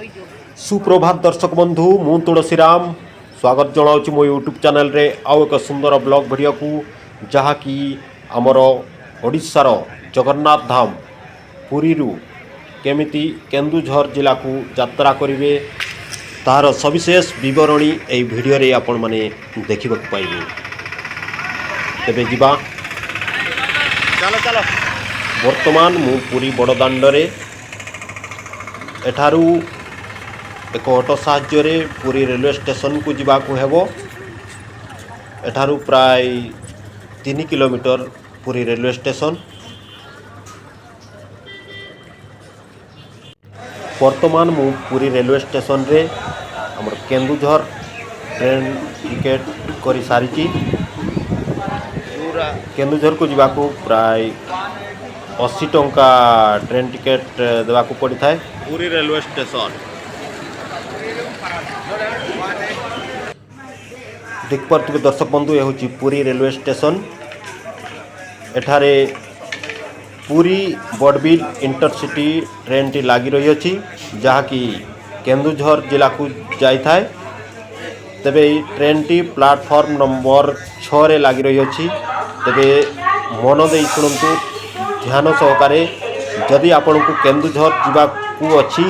सुप्रभात दर्शक बंधु मु तुलसीराम स्वागत जनाऊँ मो यूट्यूब चैनल रे आउ एक सुंदर ब्लॉग वीडियो को जहाँकि आमर ओडिशार जगन्नाथ धाम पुरी केमिति केन्दुझर जिला को यात्रा करेंगे तार सविशेष बरणी यही भिडियो रे आपण माने देखा पाइबे। तेबे जिबा चलो चलो वर्तमान मु पुरी बड़दाण्डरे एठारू एक ऑटो साहाय्य पुरी रेलवे स्टेशन को जीवाकू हेबो। एठारू प्राय 3 किलोमीटर पुरी रेलवे स्टेशन। वर्तमान मु पुरी रेलवे स्टेशन रे हमर केन्दुझर ट्रेन टिकेट करी सारी। केन्दुझर को जीवाकू प्राय 80 टंका ट्रेन टिकेट देवाकू पड़ी थाए पुरी रेलवे स्टेशन। देख पारे दर्शक बंधु यह हूँ पुरी रेलवे स्टेशन। एठारे पुरी बड़बिल इंटरसिटी ट्रेन टी लगी रही अच्छी जहाँकि केन्दुझर जिला को जाए। तेबे ट्रेन टी प्लाटफॉर्म नंबर 6 रे लगी रही अच्छी। तेबे मन दे शुणु ध्यान सहकारे जदि आपण को केन्दुझर जावाकू अच्छी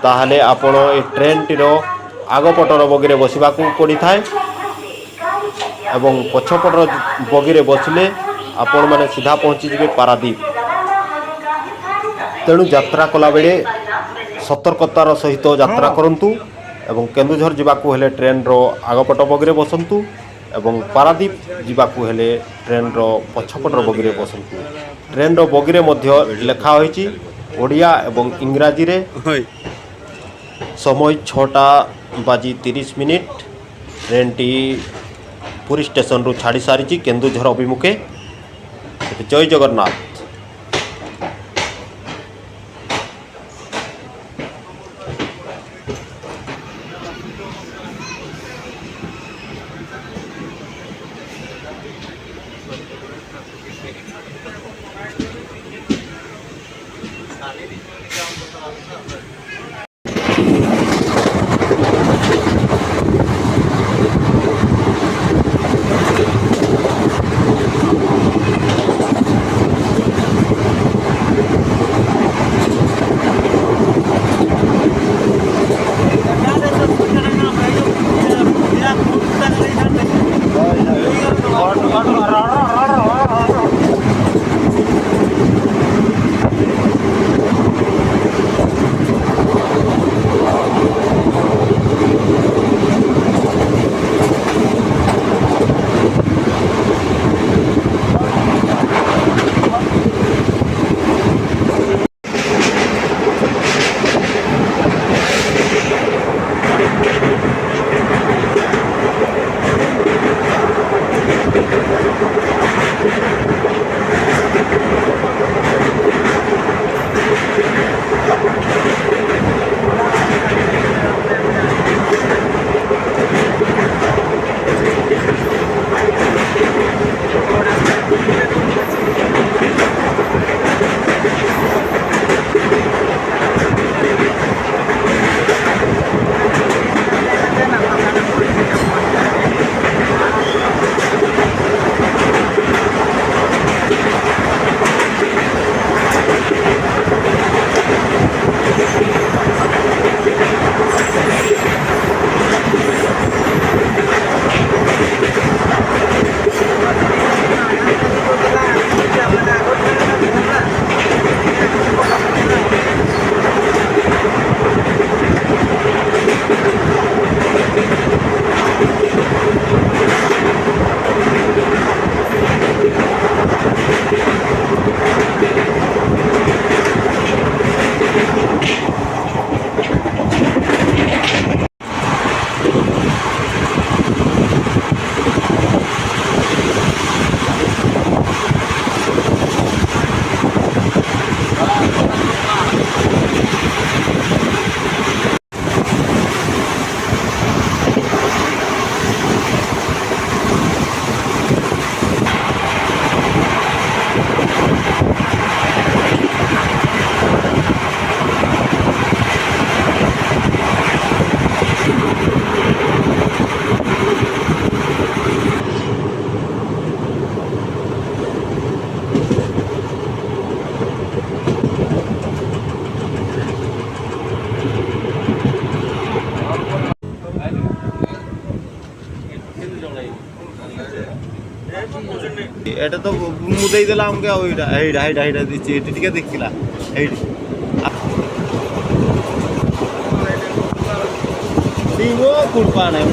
ताहले आपण ए ट्रेन टीर आगपटर बगिरे बसवाकू पड़ी थाए एवं पछपटर बगिरे बसले आपण माने सीधा पहुँची जिवे पारादीप। तेणु यात्रा कला बेले सतर्कतार सहित यात्रा करंतु एवं केन्दुझर जावाकू हेले ट्रेन रो आगपट बगिरे बसंतु एवं पारादीप जावाकू हेले ट्रेन रो पछपटर बगिरे बसंतु। ट्रेन रो बगिरे मध्य लेखा होईची ओडिया एवं इंग्राजी रे। समय 6:30 ट्रेन टी पुरी स्टेशन रू छाड़ी सारी केन्दुझर अभिमुखे। जय जगन्नाथ। এটা তো মুদেই দিলা আমাকে ওইটা এইটা এইটা এইটা দিচ্ছি এটি ঠিক দেখছিলা এইটি দিব কুড়পা নাই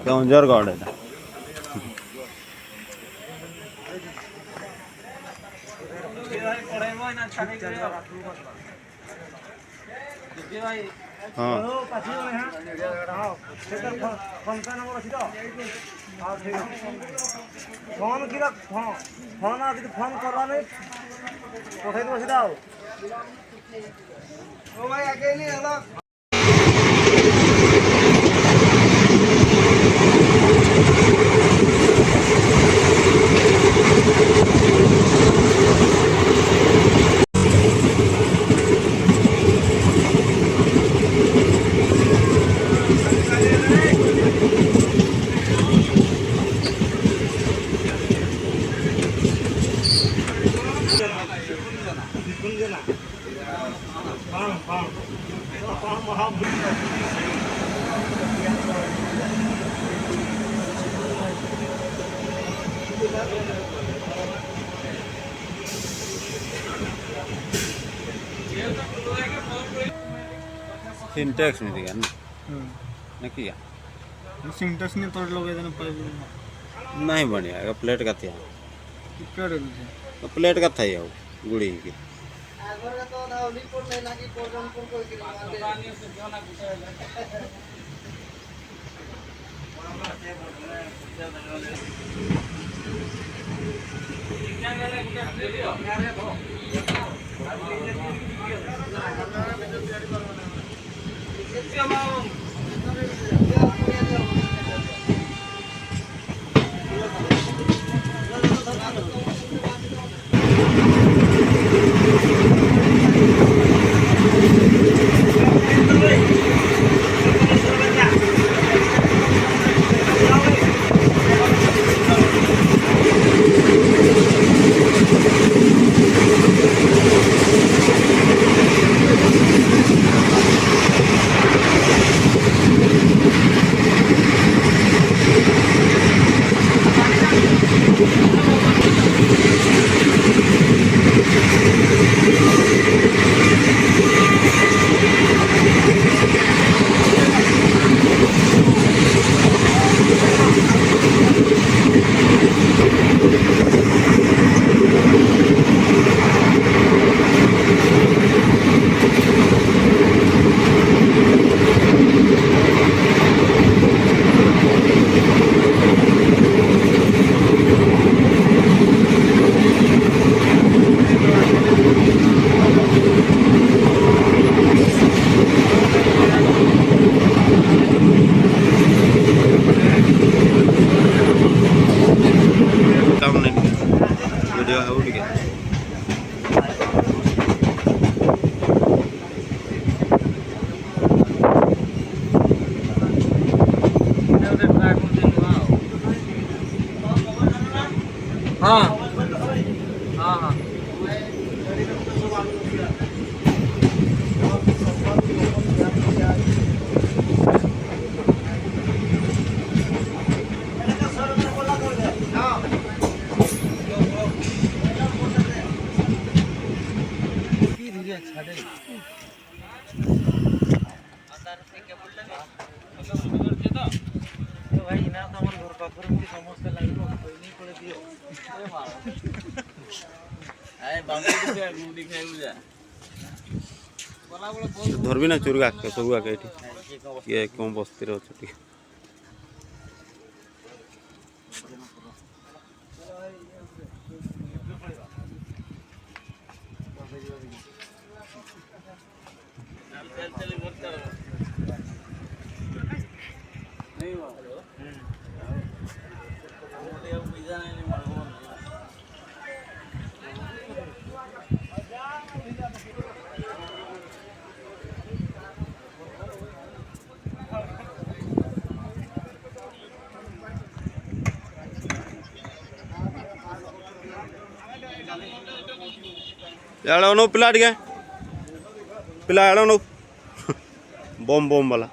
केओंझर गढ़ है हाँ फोन की फोन आदि फोन करवा नहीं पठाई दो सीधा ओ भाई आगे नहीं हला सिंटेक्स में दिया ना किया सिंटेक्स ने तोड़ लोगे जन पाइप नहीं बनेगा प्लेट का था क्या रे तो प्लेट का था ये गुड़ी की आगर का तो धावली कोड नहीं लागी कोडन कोड कोई की पानी से जोना ଭାଇ ନା ତ ଆମର ଘର ପାଖରେ ବି ସମସ୍ତେ ଲାଗିବ କହିନି ପଡେ ଦିଅ ଧରବି ନା ଚୋରୁଆ ସବୁ ଆକେ ଏଠି କିଏ କେଉଁ ବସ୍ତିରେ ଅଛୁ ଟିକେ यार नो पिला टिके पिला यार नो बम बम वाला